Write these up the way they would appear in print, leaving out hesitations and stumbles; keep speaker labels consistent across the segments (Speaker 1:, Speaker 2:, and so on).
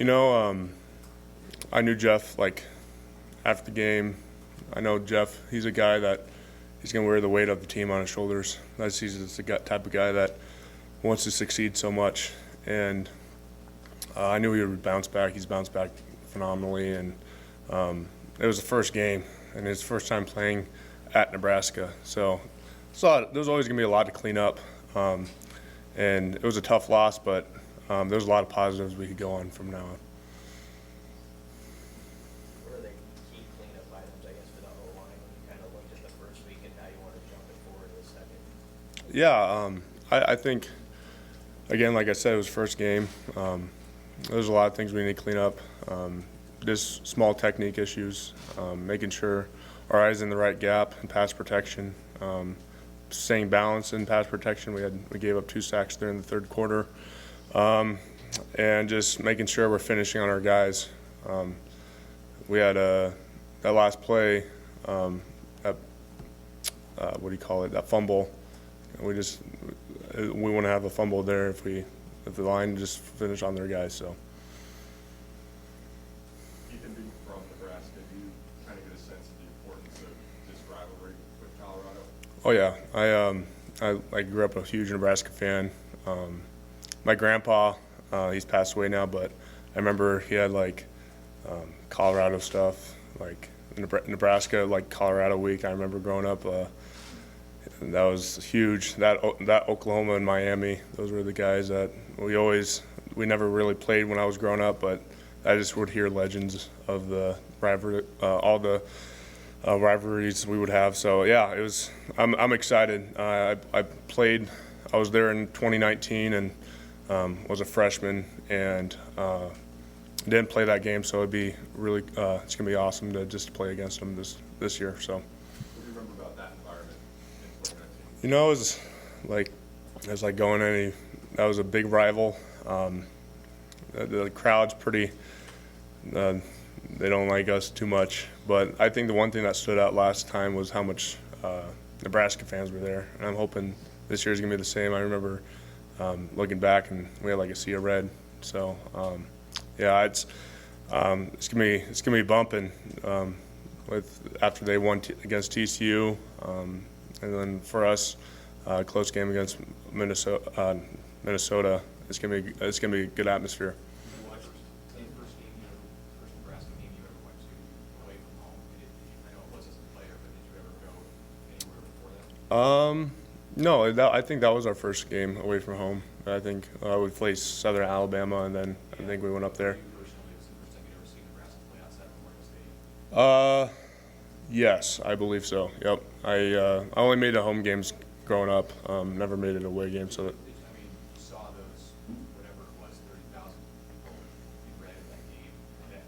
Speaker 1: You know, I knew Jeff like after the game. I know Jeff. He's a guy that he's going to wear the weight of the team on his shoulders. He's the type of guy that wants to succeed so much, and I knew he would bounce back. He's bounced back phenomenally, and it was the first game and his first time playing at Nebraska. So there was always going to be a lot to clean up, and it was a tough loss, but there was a lot of positives we could go on from now on.
Speaker 2: What are the key cleanup items, I guess, for the O-line when you kind of looked at the first week and now you want to jump it forward to the second?
Speaker 1: Yeah, I think, again, like I said, it was first game. There's a lot of things we need to clean up. Just small technique issues, making sure our eyes in the right gap and pass protection, staying balanced in pass protection. We gave up 2 sacks there in the third quarter, and just making sure we're finishing on our guys. We had that last play, that that fumble. We wouldn't have a fumble there if the line just finished on their guys. So.
Speaker 3: Ethan, being from Nebraska, do you kind of get a sense of the importance of this rivalry with Colorado?
Speaker 1: Oh yeah, I grew up a huge Nebraska fan. My grandpa, he's passed away now, but I remember he had like Colorado stuff, like Nebraska, like Colorado week. I remember growing up. That was huge. That Oklahoma and Miami, those were the guys that we never really played when I was growing up, but I just would hear legends of the rivalry, all the rivalries we would have. So yeah, it was. I'm excited. I was there in 2019 and was a freshman and didn't play that game. So it'd be really it's gonna be awesome to just play against them this year. So.
Speaker 3: What do you remember about that environment in 2019?
Speaker 1: You know, it was like going any. That was a big rival. The crowd's pretty. They don't like us too much, but I think the one thing that stood out last time was how much Nebraska fans were there, and I'm hoping this year's gonna be the same. I remember looking back, and we had like a sea of red. So yeah, it's gonna be bumping after they won against TCU, and then for us, close game against Minnesota. It's gonna be a good atmosphere.
Speaker 4: You watched the first Nebraska game you ever went to away from home. I know it was as a player, but did you ever go anywhere before that?
Speaker 1: No, I think that was our first game away from home. I think we faced Southern Alabama, and then I think we went up there.
Speaker 4: You personally, was the first time you ever seen Nebraska play outside of Memorial Stadium?
Speaker 1: Yes, I believe so. Yep. I only made it home games growing up. Never made it away game. So.
Speaker 4: You saw those, whatever it was, 30,000 people you read in that game. Did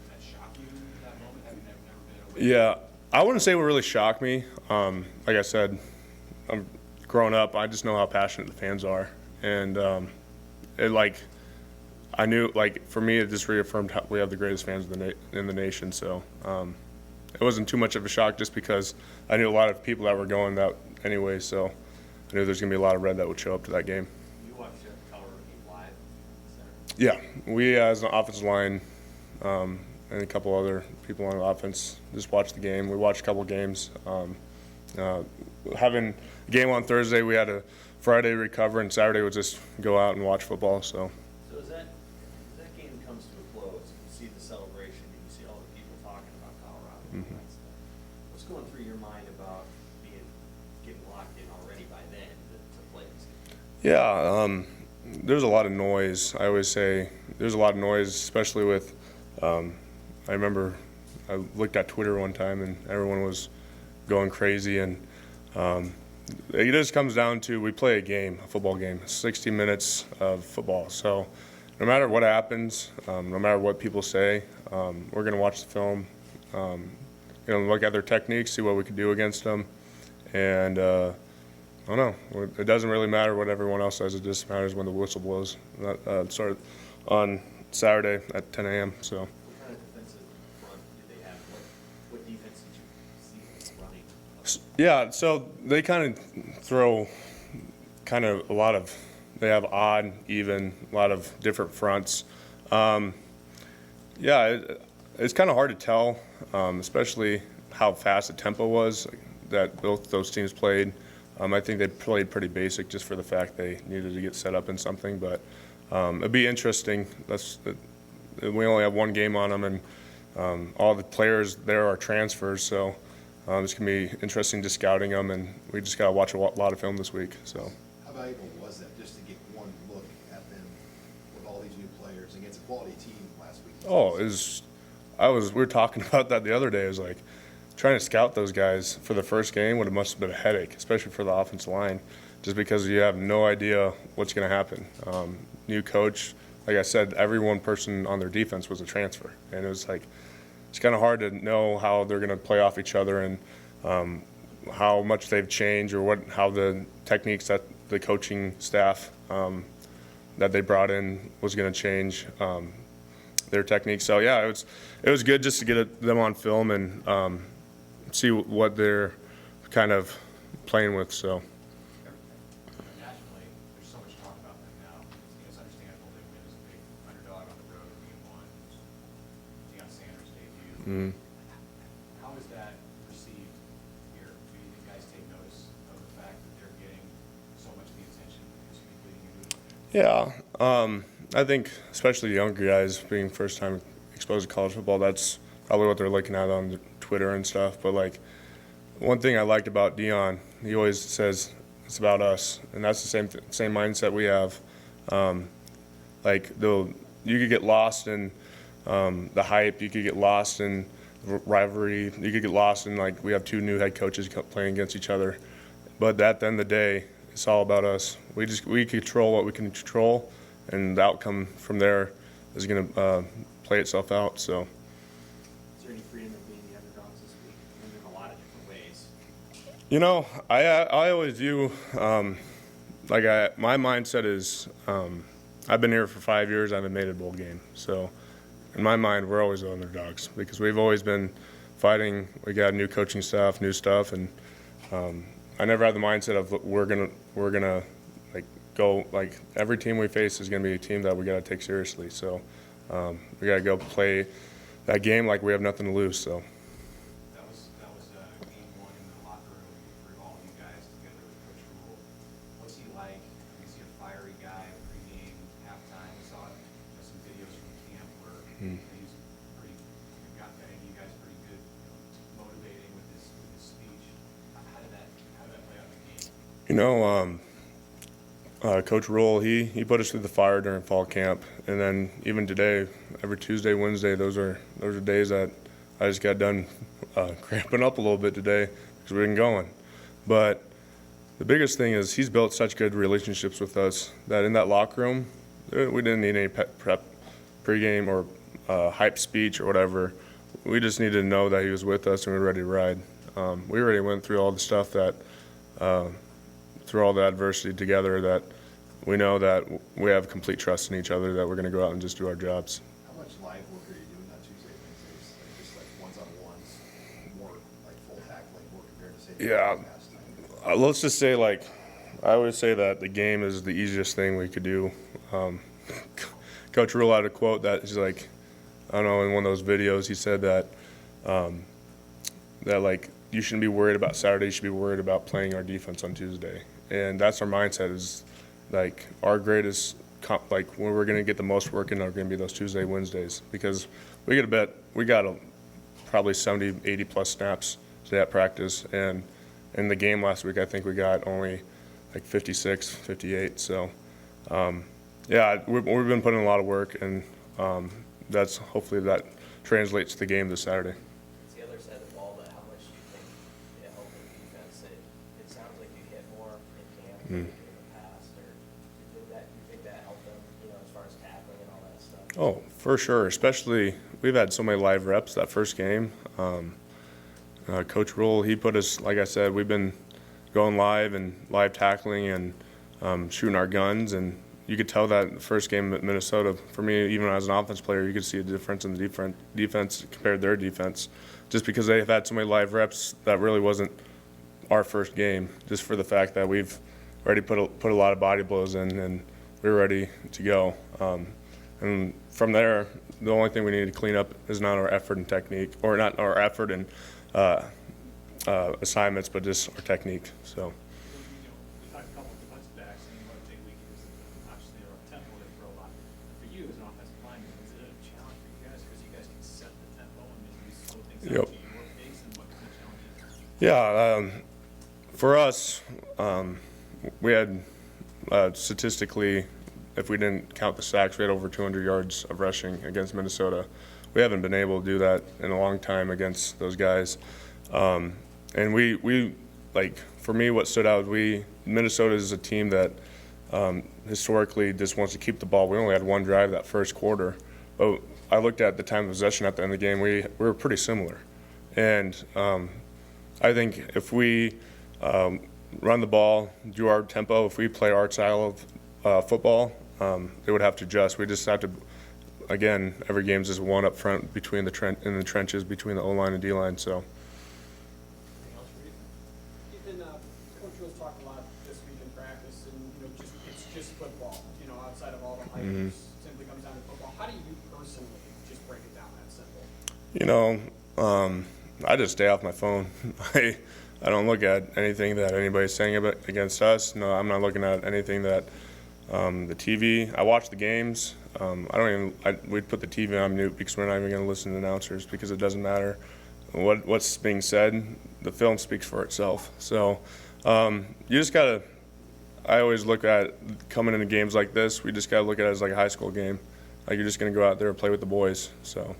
Speaker 4: that shock you in that moment, having never been away?
Speaker 1: Yeah, I wouldn't say it really shocked me. Like I said, I'm growing up. I just know how passionate the fans are, and I knew, for me, it just reaffirmed how we have the greatest fans in the nation. So it wasn't too much of a shock, just because I knew a lot of people that were going that anyway. So I knew there's gonna be a lot of red that would show up to that game.
Speaker 2: You watched the Colorado game live?
Speaker 1: Yeah, we as an offensive line and a couple other people on the offense just watched the game. We watched a couple games. Having a game on Thursday, we had a Friday recover, and Saturday would just go out and watch football. So
Speaker 2: So as that game comes to a close, you see the celebration, and you see all the people talking about Colorado and all that stuff. What's going through your mind about getting locked in already by then to play this game?
Speaker 1: yeah, there's a lot of noise. I always say there's a lot of noise, especially with. I remember I looked at Twitter one time, and everyone was going crazy, and it just comes down to we play a football game, 60 minutes of football. So no matter what happens, no matter what people say, we're going to watch the film, look at their techniques, see what we can do against them, and I don't know. It doesn't really matter what everyone else says. It just matters when the whistle blows. Start on Saturday at 10 a.m. So.
Speaker 2: What kind of defensive front did they have? What defense did you see running?
Speaker 1: Yeah, so they kind of throw a lot of, they have odd, even, a lot of different fronts. Yeah, it's kind of hard to tell, especially how fast the tempo was that both those teams played. I think they played pretty basic just for the fact they needed to get set up in something, but it'd be interesting. We only have one game on them, and all the players there are transfers, so it's going to be interesting just scouting them, and we just got to watch a lot of film this week. So.
Speaker 5: How valuable was that just to get one look at them with all these new players against a quality team last week?
Speaker 1: Oh, we were talking about that the other day. It was like trying to scout those guys for the first game must have been a headache, especially for the offensive line, just because you have no idea what's going to happen. New coach, like I said, every one person on their defense was a transfer, and it was like it's kind of hard to know how they're going to play off each other and how much they've changed or how the techniques that the coaching staff that they brought in was going to change their techniques. So yeah, it was good just to get them on film and see what they're kind of playing with. So.
Speaker 4: Nationally, there's so much talk about them now. It's understandable they win as a big underdog on the road, game one. Deion Sanders debut. How is that perceived here? Do you think guys take notice of the fact that they're getting so much of the attention this week leading into it?
Speaker 1: Yeah, I think especially younger guys being first time exposed to college football, that's probably what they're looking at on Twitter and stuff. But like one thing I liked about Deion, he always says it's about us, and that's the same mindset we have. You could get lost in the hype, you could get lost in rivalry, you could get lost in like we have two new head coaches playing against each other. But at the end of the day, it's all about us. We control what we can control, and the outcome from there is going to play itself out. So.
Speaker 2: Is there any freedom in being the underdogs this week? I mean, in a lot of different ways.
Speaker 1: You know, I always view my mindset is I've been here for 5 years. I haven't made a bowl game, so in my mind, we're always the underdogs because we've always been fighting. We got new coaching staff, new stuff, and I never had the mindset of we're gonna like go like every team we face is gonna be a team that we gotta take seriously. So we gotta go play that game like we have nothing to lose. So.
Speaker 4: That was game one in the locker room for all of you guys together with Coach Rule. What's he like? We see a fiery guy pregame, halftime. We saw some videos from camp where he's got you guys pretty good, motivating with his speech. How did that play out in the game?
Speaker 1: You know, Coach Roll, he put us through the fire during fall camp, and then even today, every Tuesday, Wednesday, those are days that I just got done cramping up a little bit today because we've been going. But the biggest thing is he's built such good relationships with us that in that locker room, we didn't need any prep pregame or hype speech or whatever. We just needed to know that he was with us and we were ready to ride. We already went through all the stuff that through all the adversity together that we know that we have complete trust in each other that we're going to go out and just do our jobs.
Speaker 5: How much live work are you doing on Tuesday, Wednesdays? Like just like ones-on-ones, more like full tackling work compared to say past time?
Speaker 1: Let's just say I always say that the game is the easiest thing we could do. Coach Rule had a quote that he's like, I don't know, in one of those videos he said that like you shouldn't be worried about Saturday, you should be worried about playing our defense on Tuesday. And that's our mindset is like our greatest, like when we're going to get the most work in are going to be those Tuesday, Wednesdays because we got probably 70, 80 plus snaps today at practice. And in the game last week, I think we got only like 56, 58. So, yeah, we've been putting in a lot of work and that's hopefully that translates to the game this Saturday.
Speaker 6: It's the other side of the ball, but how much do you think it helped the defense? It sounds like you hit more in camp than in the past, or do you think that helped them, as far as tackling and all that stuff?
Speaker 1: Oh, for sure. Especially we've had so many live reps that first game. Coach Rule, he put us, like I said, we've been going live and live tackling and shooting our guns, and you could tell that the first game at Minnesota, for me, even as an offense player, you could see a difference in the defense compared to their defense, just because they have had so many live reps that really wasn't our first game, just for the fact that we've already put a lot of body blows in and we're ready to go. And from there, the only thing we need to clean up is not our effort and technique, or not our effort and assignments, but just our technique. So.
Speaker 7: We talked a couple of defensive backs, and what a big weakness is obviously our tempo they throw a lot. For you as an offensive lineman, is it a challenge for you guys because you guys can set the tempo and maybe slow things down to your pace, and what kind of challenges?
Speaker 1: Yeah, for us, we had statistically, if we didn't count the sacks, we had over 200 yards of rushing against Minnesota. We haven't been able to do that in a long time against those guys. And we like, for me, what stood out, Minnesota is a team that historically just wants to keep the ball. We only had one drive that first quarter, but I looked at the time of possession at the end of the game. We were pretty similar, and I think if we run the ball, do our tempo, if we play our style of football, they would have to adjust. We just have to, again, every game's just one up front between in the trenches between the O-line and D-line. So.
Speaker 8: Ethan, Coach Rose talked a lot this week in practice, and it's just football. Outside of all the hype, simply comes down to football. How do you personally just break it down that simple?
Speaker 1: I just stay off my phone. I don't look at anything that anybody's saying against us. No, I'm not looking at anything that the TV. I watch the games. We'd put the TV on mute because we're not even going to listen to announcers because it doesn't matter what's being said. The film speaks for itself. So you just gotta. I always look at coming into games like this. We just gotta look at it as like a high school game. Like you're just gonna go out there and play with the boys. So.